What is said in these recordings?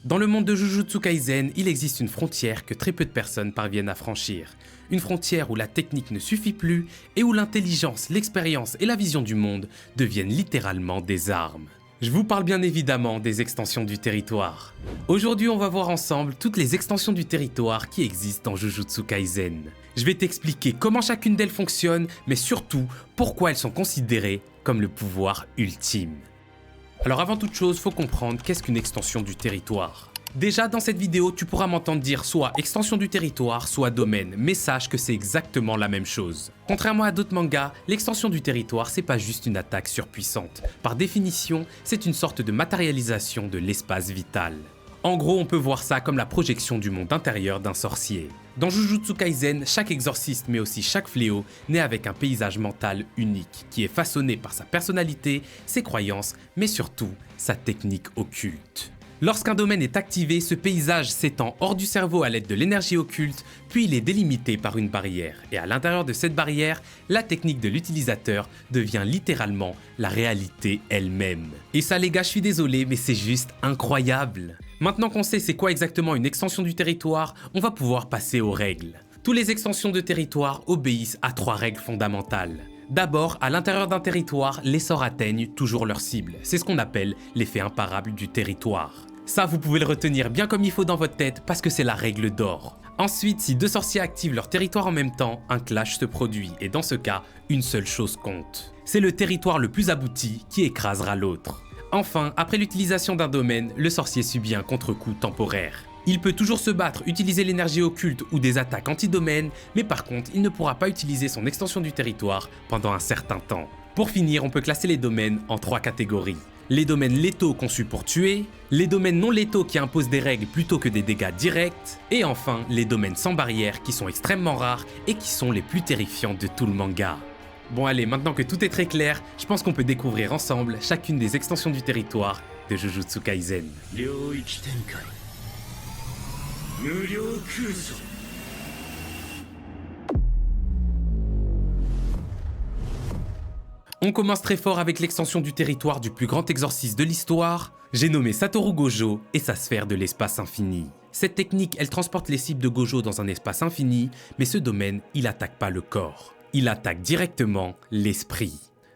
Dans le monde de Jujutsu Kaisen, il existe une frontière que très peu de personnes parviennent à franchir. Une frontière où la technique ne suffit plus et où l'intelligence, l'expérience et la vision du monde deviennent littéralement des armes. Je vous parle bien évidemment des extensions du territoire. Aujourd'hui, on va voir ensemble toutes les extensions du territoire qui existent dans Jujutsu Kaisen. Je vais t'expliquer comment chacune d'elles fonctionne, mais surtout pourquoi elles sont considérées comme le pouvoir ultime. Alors avant toute chose, faut comprendre qu'est-ce qu'une extension du territoire. Déjà dans cette vidéo, tu pourras m'entendre dire soit extension du territoire, soit domaine, mais sache que c'est exactement la même chose. Contrairement à d'autres mangas, l'extension du territoire c'est pas juste une attaque surpuissante. Par définition, c'est une sorte de matérialisation de l'espace vital. En gros, on peut voir ça comme la projection du monde intérieur d'un sorcier. Dans Jujutsu Kaisen, chaque exorciste mais aussi chaque fléau naît avec un paysage mental unique qui est façonné par sa personnalité, ses croyances, mais surtout sa technique occulte. Lorsqu'un domaine est activé, ce paysage s'étend hors du cerveau à l'aide de l'énergie occulte, puis il est délimité par une barrière. Et à l'intérieur de cette barrière, la technique de l'utilisateur devient littéralement la réalité elle-même. Et ça les gars, je suis désolé, mais c'est juste incroyable. Maintenant qu'on sait c'est quoi exactement une extension du territoire, on va pouvoir passer aux règles. Toutes les extensions de territoire obéissent à 3 règles fondamentales. D'abord, à l'intérieur d'un territoire, les sorts atteignent toujours leur cible. C'est ce qu'on appelle l'effet imparable du territoire. Ça, vous pouvez le retenir bien comme il faut dans votre tête parce que c'est la règle d'or. Ensuite, si 2 sorciers activent leur territoire en même temps, un clash se produit et dans ce cas, une seule chose compte. C'est le territoire le plus abouti qui écrasera l'autre. Enfin, après l'utilisation d'un domaine, le sorcier subit un contre-coup temporaire. Il peut toujours se battre, utiliser l'énergie occulte ou des attaques anti-domaine, mais par contre, il ne pourra pas utiliser son extension du territoire pendant un certain temps. Pour finir, on peut classer les domaines en 3 catégories. Les domaines létaux conçus pour tuer, les domaines non létaux qui imposent des règles plutôt que des dégâts directs, et enfin, les domaines sans barrière qui sont extrêmement rares et qui sont les plus terrifiants de tout le manga. Bon allez, maintenant que tout est très clair, je pense qu'on peut découvrir ensemble chacune des extensions du territoire de Jujutsu Kaisen. On commence très fort avec l'extension du territoire du plus grand exorciste de l'histoire, j'ai nommé Satoru Gojo et sa sphère de l'espace infini. Cette technique, elle transporte les cibles de Gojo dans un espace infini, mais ce domaine, il attaque pas le corps. Il attaque directement l'esprit.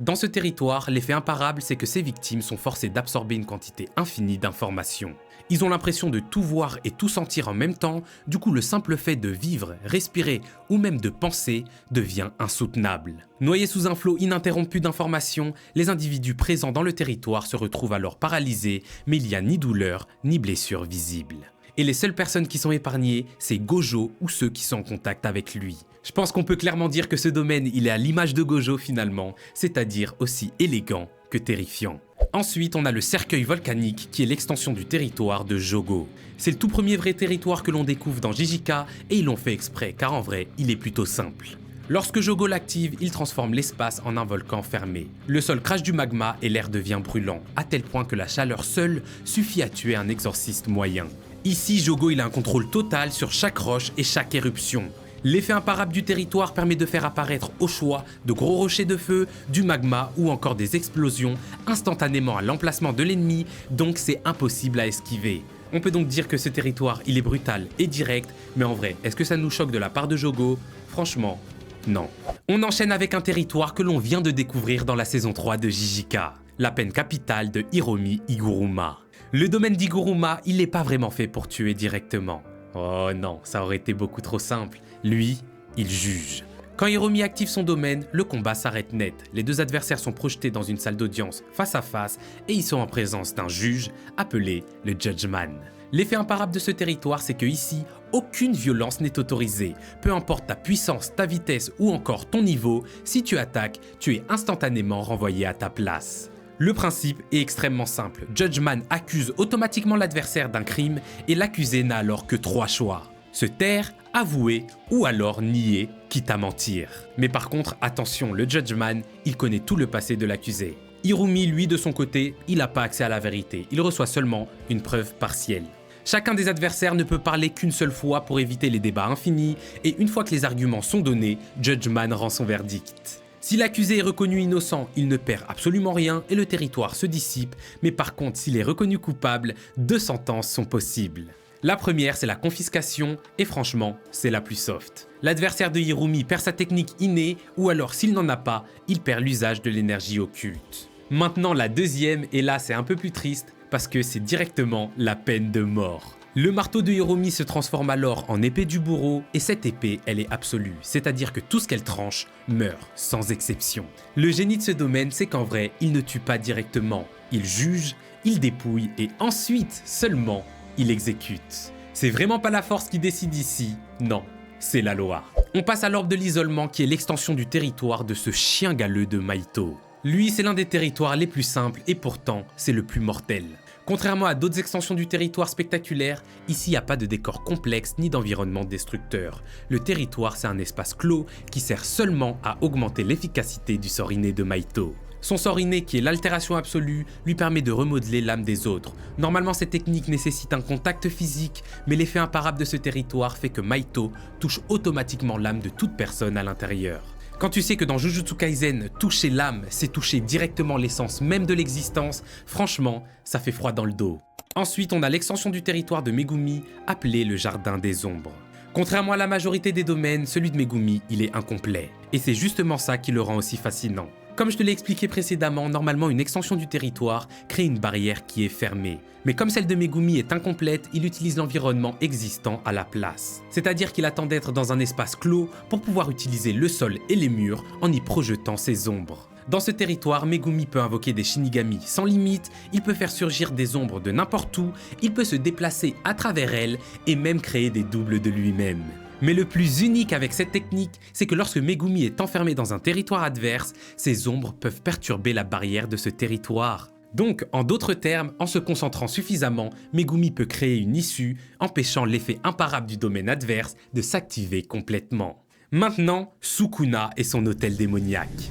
Dans ce territoire, l'effet imparable, c'est que ses victimes sont forcées d'absorber une quantité infinie d'informations. Ils ont l'impression de tout voir et tout sentir en même temps, du coup le simple fait de vivre, respirer ou même de penser devient insoutenable. Noyés sous un flot ininterrompu d'informations, les individus présents dans le territoire se retrouvent alors paralysés, mais il n'y a ni douleur ni blessure visible. Et les seules personnes qui sont épargnées, c'est Gojo ou ceux qui sont en contact avec lui. Je pense qu'on peut clairement dire que ce domaine, il est à l'image de Gojo finalement, c'est-à-dire aussi élégant que terrifiant. Ensuite, on a le cercueil volcanique qui est l'extension du territoire de Jogo. C'est le tout premier vrai territoire que l'on découvre dans JJK et ils l'ont fait exprès car en vrai, il est plutôt simple. Lorsque Jogo l'active, il transforme l'espace en un volcan fermé. Le sol crache du magma et l'air devient brûlant, à tel point que la chaleur seule suffit à tuer un exorciste moyen. Ici, Jogo il a un contrôle total sur chaque roche et chaque éruption. L'effet imparable du territoire permet de faire apparaître au choix de gros rochers de feu, du magma ou encore des explosions instantanément à l'emplacement de l'ennemi, donc c'est impossible à esquiver. On peut donc dire que ce territoire il est brutal et direct, mais en vrai, est-ce que ça nous choque de la part de Jogo? Franchement, non. On enchaîne avec un territoire que l'on vient de découvrir dans la saison 3 de JJK, la peine capitale de Hiromi Iguruma. Le domaine d'Iguruma, il n'est pas vraiment fait pour tuer directement. Oh non, ça aurait été beaucoup trop simple. Lui, il juge. Quand Hiromi active son domaine, le combat s'arrête net. Les 2 adversaires sont projetés dans une salle d'audience face à face et ils sont en présence d'un juge appelé le Judgeman. L'effet imparable de ce territoire, c'est que ici, aucune violence n'est autorisée. Peu importe ta puissance, ta vitesse ou encore ton niveau, si tu attaques, tu es instantanément renvoyé à ta place. Le principe est extrêmement simple. Judgeman accuse automatiquement l'adversaire d'un crime et l'accusé n'a alors que 3 choix. Se taire, avouer ou alors nier, quitte à mentir. Mais par contre, attention, le Judgeman, il connaît tout le passé de l'accusé. Hiromi, lui, de son côté, il n'a pas accès à la vérité. Il reçoit seulement une preuve partielle. Chacun des adversaires ne peut parler qu'une seule fois pour éviter les débats infinis et une fois que les arguments sont donnés, Judgeman rend son verdict. Si l'accusé est reconnu innocent, il ne perd absolument rien et le territoire se dissipe, mais par contre s'il est reconnu coupable, 2 sentences sont possibles. La première, c'est la confiscation, et franchement, c'est la plus soft. L'adversaire de Hirumi perd sa technique innée, ou alors s'il n'en a pas, il perd l'usage de l'énergie occulte. Maintenant la deuxième, et là c'est un peu plus triste, parce que c'est directement la peine de mort. Le marteau de Hirumi se transforme alors en épée du bourreau, et cette épée, elle est absolue, c'est-à-dire que tout ce qu'elle tranche meurt, sans exception. Le génie de ce domaine, c'est qu'en vrai, il ne tue pas directement, il juge, il dépouille, et ensuite seulement, il exécute. C'est vraiment pas la force qui décide ici, non, c'est la loi. On passe à l'orbe de l'isolement qui est l'extension du territoire de ce chien galeux de Mahito. Lui, c'est l'un des territoires les plus simples et pourtant, c'est le plus mortel. Contrairement à d'autres extensions du territoire spectaculaires, ici il n'y a pas de décor complexe ni d'environnement destructeur. Le territoire, c'est un espace clos qui sert seulement à augmenter l'efficacité du sort inné de Mahito. Son sort inné, qui est l'altération absolue, lui permet de remodeler l'âme des autres. Normalement, cette technique nécessite un contact physique, mais l'effet imparable de ce territoire fait que Mahito touche automatiquement l'âme de toute personne à l'intérieur. Quand tu sais que dans Jujutsu Kaisen, toucher l'âme, c'est toucher directement l'essence même de l'existence, franchement, ça fait froid dans le dos. Ensuite, on a l'extension du territoire de Megumi, appelé le Jardin des Ombres. Contrairement à la majorité des domaines, celui de Megumi, il est incomplet. Et c'est justement ça qui le rend aussi fascinant. Comme je te l'ai expliqué précédemment, normalement une extension du territoire crée une barrière qui est fermée. Mais comme celle de Megumi est incomplète, il utilise l'environnement existant à la place. C'est-à-dire qu'il attend d'être dans un espace clos pour pouvoir utiliser le sol et les murs en y projetant ses ombres. Dans ce territoire, Megumi peut invoquer des Shinigami sans limite, il peut faire surgir des ombres de n'importe où, il peut se déplacer à travers elles et même créer des doubles de lui-même. Mais le plus unique avec cette technique, c'est que lorsque Megumi est enfermé dans un territoire adverse, ses ombres peuvent perturber la barrière de ce territoire. Donc, en d'autres termes, en se concentrant suffisamment, Megumi peut créer une issue, empêchant l'effet imparable du domaine adverse de s'activer complètement. Maintenant, Sukuna et son hôtel démoniaque.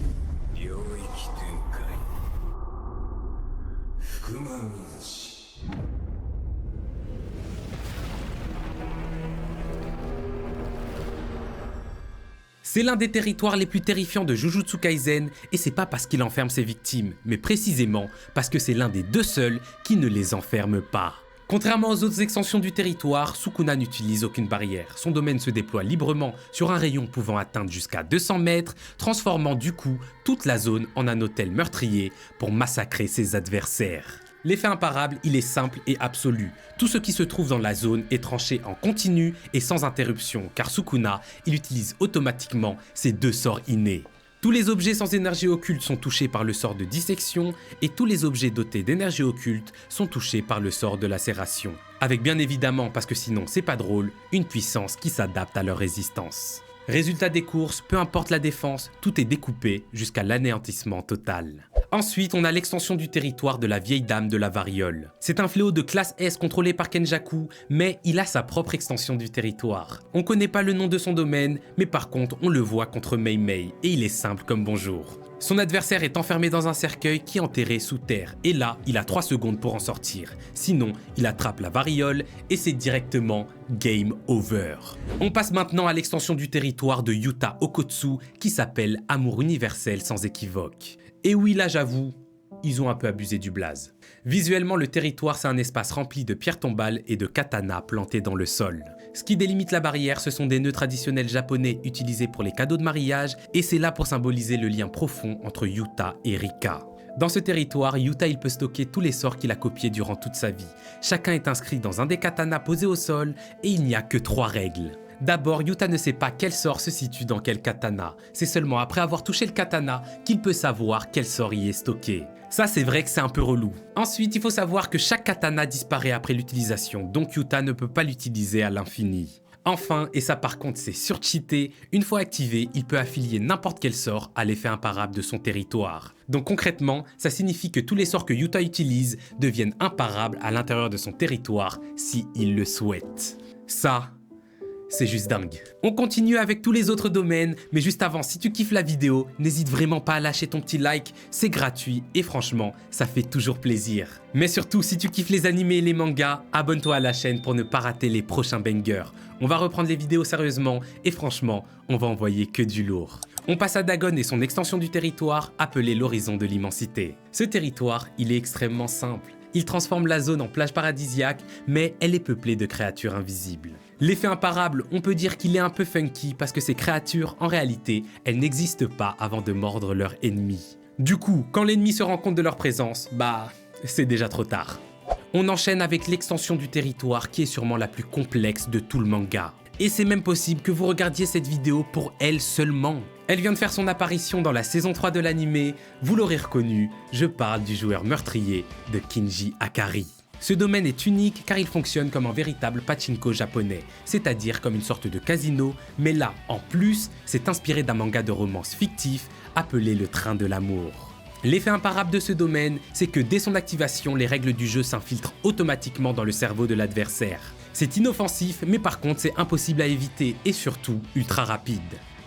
C'est l'un des territoires les plus terrifiants de Jujutsu Kaisen et c'est pas parce qu'il enferme ses victimes, mais précisément parce que c'est l'un des 2 seuls qui ne les enferme pas. Contrairement aux autres extensions du territoire, Sukuna n'utilise aucune barrière. Son domaine se déploie librement sur un rayon pouvant atteindre jusqu'à 200 mètres, transformant du coup toute la zone en un hôtel meurtrier pour massacrer ses adversaires. L'effet imparable, il est simple et absolu. Tout ce qui se trouve dans la zone est tranché en continu et sans interruption, car Sukuna, il utilise automatiquement ses 2 sorts innés. Tous les objets sans énergie occulte sont touchés par le sort de dissection, et tous les objets dotés d'énergie occulte sont touchés par le sort de lacération. Avec bien évidemment, parce que sinon c'est pas drôle, une puissance qui s'adapte à leur résistance. Résultat des courses, peu importe la défense, tout est découpé jusqu'à l'anéantissement total. Ensuite, on a l'extension du territoire de la vieille dame de la variole. C'est un fléau de classe S contrôlé par Kenjaku, mais il a sa propre extension du territoire. On connaît pas le nom de son domaine, mais par contre, on le voit contre Mei Mei, et il est simple comme bonjour. Son adversaire est enfermé dans un cercueil qui est enterré sous terre, et là, il a 3 secondes pour en sortir. Sinon, il attrape la variole, et c'est directement game over. On passe maintenant à l'extension du territoire de Yuta Okotsu, qui s'appelle Amour universel sans équivoque. Et oui, là j'avoue, ils ont un peu abusé du blaze. Visuellement, le territoire, c'est un espace rempli de pierres tombales et de katanas plantés dans le sol. Ce qui délimite la barrière, ce sont des nœuds traditionnels japonais utilisés pour les cadeaux de mariage, et c'est là pour symboliser le lien profond entre Yuta et Rika. Dans ce territoire, Yuta il peut stocker tous les sorts qu'il a copiés durant toute sa vie. Chacun est inscrit dans un des katanas posés au sol, et il n'y a que 3 règles. D'abord, Yuta ne sait pas quel sort se situe dans quel katana. C'est seulement après avoir touché le katana qu'il peut savoir quel sort y est stocké. Ça, c'est vrai que c'est un peu relou. Ensuite, il faut savoir que chaque katana disparaît après l'utilisation, donc Yuta ne peut pas l'utiliser à l'infini. Enfin, et ça par contre c'est surcheaté, une fois activé, il peut affilier n'importe quel sort à l'effet imparable de son territoire. Donc concrètement, ça signifie que tous les sorts que Yuta utilise deviennent imparables à l'intérieur de son territoire si il le souhaite. Ça, c'est juste dingue. On continue avec tous les autres domaines, mais juste avant, si tu kiffes la vidéo, n'hésite vraiment pas à lâcher ton petit like, c'est gratuit et franchement, ça fait toujours plaisir. Mais surtout, si tu kiffes les animés et les mangas, abonne-toi à la chaîne pour ne pas rater les prochains bangers. On va reprendre les vidéos sérieusement et franchement, on va envoyer que du lourd. On passe à Dagon et son extension du territoire, appelée l'horizon de l'immensité. Ce territoire, il est extrêmement simple. Il transforme la zone en plage paradisiaque, mais elle est peuplée de créatures invisibles. L'effet imparable, on peut dire qu'il est un peu funky parce que ces créatures, en réalité, elles n'existent pas avant de mordre leur ennemi. Du coup, quand l'ennemi se rend compte de leur présence, c'est déjà trop tard. On enchaîne avec l'extension du territoire qui est sûrement la plus complexe de tout le manga. Et c'est même possible que vous regardiez cette vidéo pour elle seulement. Elle vient de faire son apparition dans la saison 3 de l'anime, vous l'aurez reconnu, je parle du joueur meurtrier de Kinji Akari. Ce domaine est unique car il fonctionne comme un véritable pachinko japonais, c'est-à-dire comme une sorte de casino, mais là, en plus, c'est inspiré d'un manga de romance fictif appelé Le Train de l'amour. L'effet imparable de ce domaine, c'est que dès son activation, les règles du jeu s'infiltrent automatiquement dans le cerveau de l'adversaire. C'est inoffensif, mais par contre c'est impossible à éviter et surtout ultra rapide.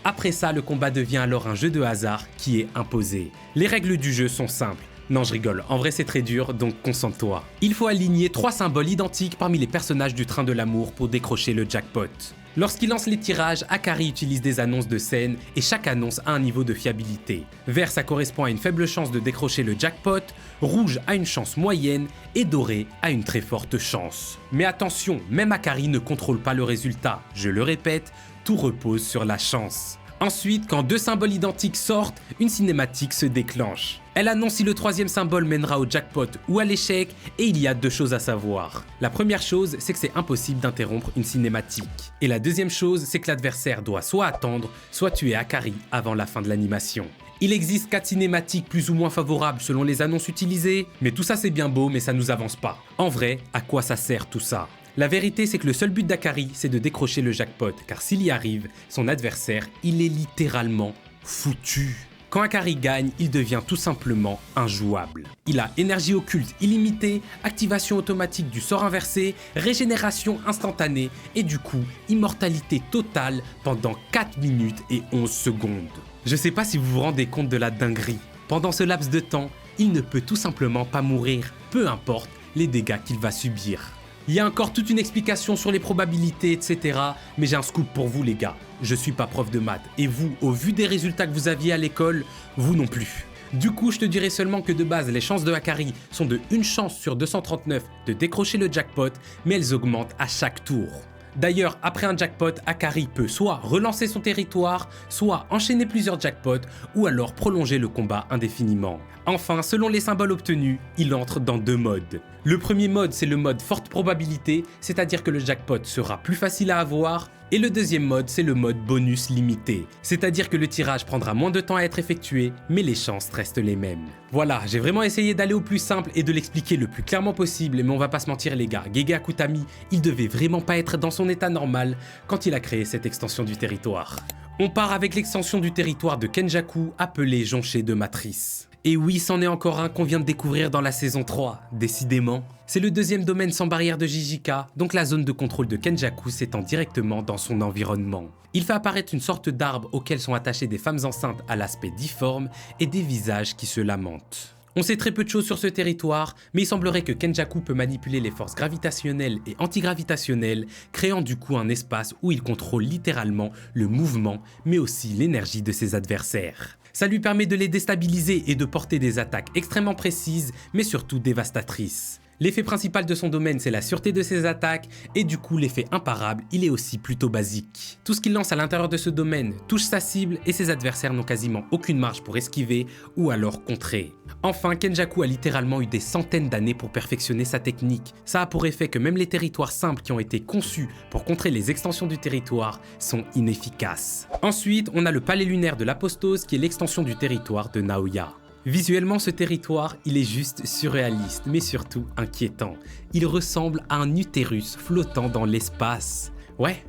Après ça, le combat devient alors un jeu de hasard qui est imposé. Les règles du jeu sont simples. Non, je rigole, en vrai c'est très dur, donc concentre-toi. Il faut aligner 3 symboles identiques parmi les personnages du Train de l'amour pour décrocher le jackpot. Lorsqu'il lance les tirages, Akari utilise des annonces de scène et chaque annonce a un niveau de fiabilité. Vert, ça correspond à une faible chance de décrocher le jackpot, rouge à une chance moyenne et doré à une très forte chance. Mais attention, même Akari ne contrôle pas le résultat. Je le répète, tout repose sur la chance. Ensuite, quand 2 symboles identiques sortent, une cinématique se déclenche. Elle annonce si le 3e symbole mènera au jackpot ou à l'échec, et il y a 2 choses à savoir. La première chose, c'est que c'est impossible d'interrompre une cinématique. Et la deuxième chose, c'est que l'adversaire doit soit attendre, soit tuer Akari avant la fin de l'animation. Il existe 4 cinématiques plus ou moins favorables selon les annonces utilisées, mais tout ça c'est bien beau, mais ça nous avance pas. En vrai, à quoi ça sert tout ça ? La vérité, c'est que le seul but d'Akari, c'est de décrocher le jackpot, car s'il y arrive, son adversaire, il est littéralement foutu. Quand Akari gagne, il devient tout simplement injouable. Il a énergie occulte illimitée, activation automatique du sort inversé, régénération instantanée et du coup, immortalité totale pendant 4 minutes et 11 secondes. Je sais pas si vous vous rendez compte de la dinguerie. Pendant ce laps de temps, il ne peut tout simplement pas mourir, peu importe les dégâts qu'il va subir. Il y a encore toute une explication sur les probabilités, etc. Mais j'ai un scoop pour vous les gars. Je suis pas prof de maths. Et vous, au vu des résultats que vous aviez à l'école, vous non plus. Du coup, je te dirais seulement que de base, les chances de Akari sont de 1 chance sur 239 de décrocher le jackpot, mais elles augmentent à chaque tour. D'ailleurs, après un jackpot, Akari peut soit relancer son territoire, soit enchaîner plusieurs jackpots, ou alors prolonger le combat indéfiniment. Enfin, selon les symboles obtenus, il entre dans 2 modes. Le premier mode, c'est le mode forte probabilité, c'est-à-dire que le jackpot sera plus facile à avoir, et le deuxième mode, c'est le mode bonus limité, c'est-à-dire que le tirage prendra moins de temps à être effectué, mais les chances restent les mêmes. Voilà, j'ai vraiment essayé d'aller au plus simple et de l'expliquer le plus clairement possible, mais on va pas se mentir les gars, Gege Akutami, il devait vraiment pas être dans son état normal quand il a créé cette extension du territoire. On part avec l'extension du territoire de Kenjaku, appelée Jonché de Matrice. Et oui, c'en est encore un qu'on vient de découvrir dans la saison 3, décidément. C'est le 2e domaine sans barrière de Jijika, donc la zone de contrôle de Kenjaku s'étend directement dans son environnement. Il fait apparaître une sorte d'arbre auquel sont attachées des femmes enceintes à l'aspect difforme et des visages qui se lamentent. On sait très peu de choses sur ce territoire, mais il semblerait que Kenjaku peut manipuler les forces gravitationnelles et antigravitationnelles, créant du coup un espace où il contrôle littéralement le mouvement, mais aussi l'énergie de ses adversaires. Ça lui permet de les déstabiliser et de porter des attaques extrêmement précises, mais surtout dévastatrices. L'effet principal de son domaine, c'est la sûreté de ses attaques, et du coup l'effet imparable, il est aussi plutôt basique. Tout ce qu'il lance à l'intérieur de ce domaine touche sa cible et ses adversaires n'ont quasiment aucune marge pour esquiver ou alors contrer. Enfin, Kenjaku a littéralement eu des centaines d'années pour perfectionner sa technique. Ça a pour effet que même les territoires simples qui ont été conçus pour contrer les extensions du territoire sont inefficaces. Ensuite, on a le palais lunaire de l'apostose qui est l'extension du territoire de Naoya. Visuellement, ce territoire, il est juste surréaliste, mais surtout inquiétant. Il ressemble à un utérus flottant dans l'espace. Ouais,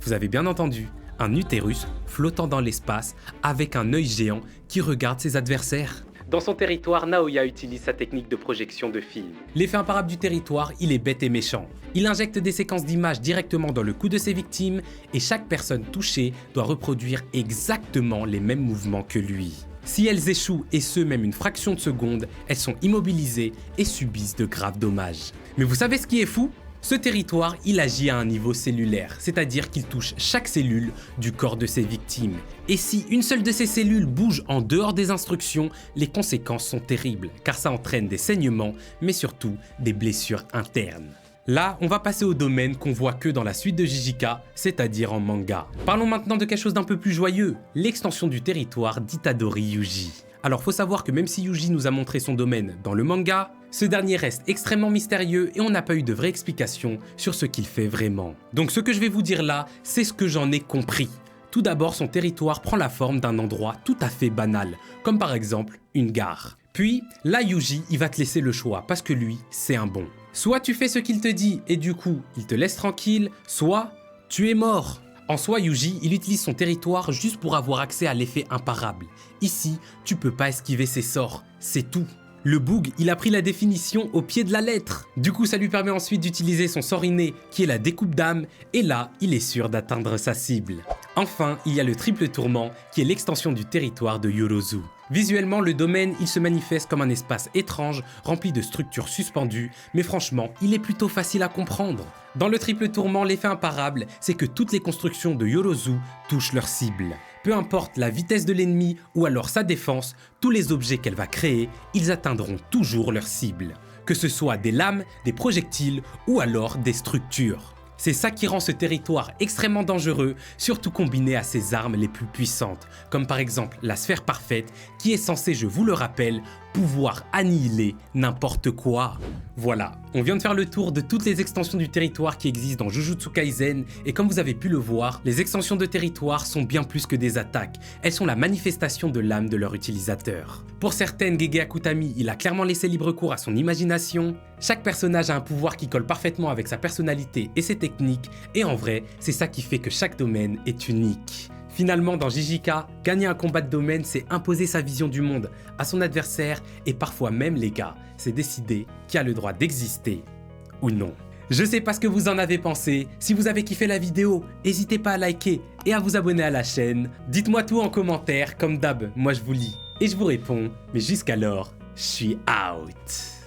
vous avez bien entendu, un utérus flottant dans l'espace avec un œil géant qui regarde ses adversaires. Dans son territoire, Naoya utilise sa technique de projection de film. L'effet imparable du territoire, il est bête et méchant. Il injecte des séquences d'images directement dans le cou de ses victimes et chaque personne touchée doit reproduire exactement les mêmes mouvements que lui. Si elles échouent, et ce même une fraction de seconde, elles sont immobilisées et subissent de graves dommages. Mais vous savez ce qui est fou ? Ce territoire, il agit à un niveau cellulaire, c'est-à-dire qu'il touche chaque cellule du corps de ses victimes. Et si une seule de ces cellules bouge en dehors des instructions, les conséquences sont terribles, car ça entraîne des saignements, mais surtout des blessures internes. Là, on va passer au domaine qu'on voit que dans la suite de JJK, c'est-à-dire en manga. Parlons maintenant de quelque chose d'un peu plus joyeux, l'extension du territoire d'Itadori Yuji. Alors faut savoir que même si Yuji nous a montré son domaine dans le manga, ce dernier reste extrêmement mystérieux et on n'a pas eu de vraie explication sur ce qu'il fait vraiment. Donc ce que je vais vous dire là, c'est ce que j'en ai compris. Tout d'abord, son territoire prend la forme d'un endroit tout à fait banal, comme par exemple une gare. Puis, là Yuji, il va te laisser le choix parce que lui, c'est un bon. Soit tu fais ce qu'il te dit et du coup, il te laisse tranquille, soit tu es mort. En soi, Yuji, il utilise son territoire juste pour avoir accès à l'effet imparable. Ici, tu peux pas esquiver ses sorts, c'est tout. Le bug, il a pris la définition au pied de la lettre. Du coup, ça lui permet ensuite d'utiliser son sort inné, qui est la découpe d'âme, et là, il est sûr d'atteindre sa cible. Enfin, il y a le triple tourment, qui est l'extension du territoire de Yorozu. Visuellement, le domaine, il se manifeste comme un espace étrange, rempli de structures suspendues, mais franchement, il est plutôt facile à comprendre. Dans le triple tourment, l'effet imparable, c'est que toutes les constructions de Yorozu touchent leur cible. Peu importe la vitesse de l'ennemi ou alors sa défense, tous les objets qu'elle va créer, ils atteindront toujours leur cible. Que ce soit des lames, des projectiles ou alors des structures. C'est ça qui rend ce territoire extrêmement dangereux, surtout combiné à ses armes les plus puissantes, comme par exemple la sphère parfaite, qui est censée, je vous le rappelle, pouvoir annihiler n'importe quoi. Voilà, on vient de faire le tour de toutes les extensions du territoire qui existent dans Jujutsu Kaisen, et comme vous avez pu le voir, les extensions de territoire sont bien plus que des attaques, elles sont la manifestation de l'âme de leur utilisateur. Pour certaines, Gege Akutami, il a clairement laissé libre cours à son imagination. Chaque personnage a un pouvoir qui colle parfaitement avec sa personnalité et ses techniques, et en vrai, c'est ça qui fait que chaque domaine est unique. Finalement, dans JJK, gagner un combat de domaine, c'est imposer sa vision du monde à son adversaire, et parfois même les gars, c'est décider qui a le droit d'exister ou non. Je sais pas ce que vous en avez pensé, si vous avez kiffé la vidéo, n'hésitez pas à liker et à vous abonner à la chaîne. Dites-moi tout en commentaire, comme d'hab, moi je vous lis et je vous réponds, mais jusqu'alors, je suis out.